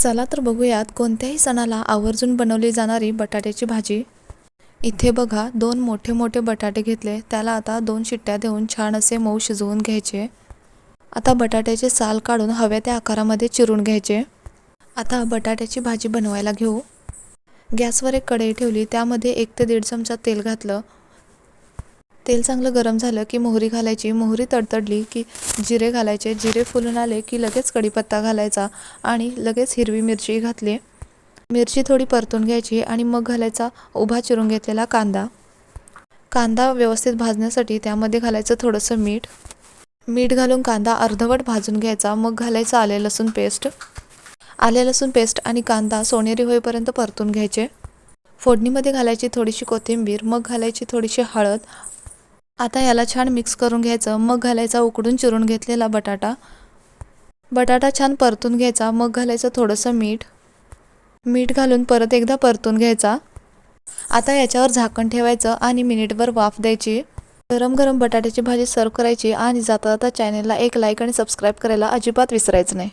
चला तर बघूयात कोणत्याही सणाला आवर्जून बनवली जाणारी बटाट्याची भाजी। इथे बघा 2 मोठे मोठे बटाटे घेतले, त्याला आता 2 शिट्ट्या देऊन छान असे मऊ शिजवून घ्यायचे। आता बटाट्याचे साल काढून हव्या त्या आकारामध्ये चिरून घ्यायचे। आता बटाट्याची भाजी बनवायला घेऊ। गॅसवर एक कढई ठेवली, त्यामध्ये 1 ते 1.5 चमचा तेल घातलं। तेल चांगलं गरम झालं की मोहरी घालायची। मोहरी तडतडली की जिरे घालायचे। जिरे फुलून आले की लगेच कढीपत्ता घालायचा आणि लगेच हिरवी मिरची घातली। मिरची थोडी परतून घ्यायची आणि मग घालायचा उभा चिरून घेतलेला कांदा। कांदा व्यवस्थित भाजण्यासाठी त्यामध्ये घालायचं थोडंसं मीठ। मीठ घालून कांदा अर्धवट भाजून घ्यायचा। मग घालायचं आले लसूण पेस्ट। आले लसूण पेस्ट आणि कांदा सोनेरी होईपर्यंत परतून घ्यायचे। फोडणीमध्ये घालायची थोडीशी कोथिंबीर, मग घालायची थोडीशी हळद। आता याला छान मिक्स करून घ्यायचं। मग घालायचा उकडून चिरून घेतलेला बटाटा। बटाटा छान परतून घ्यायचा। मग घालायचं थोडंसं मीठ। मीठ घालून परत एकदा परतून घ्यायचा। आता याच्यावर झाकण ठेवायचं आणि मिनिटभर वाफ द्यायची। गरम गरम बटाट्याची भाजी सर्व करायची आणि जाता जाता चॅनलला एक लाईक आणि सबस्क्राईब करायला अजिबात विसरायचं नाही।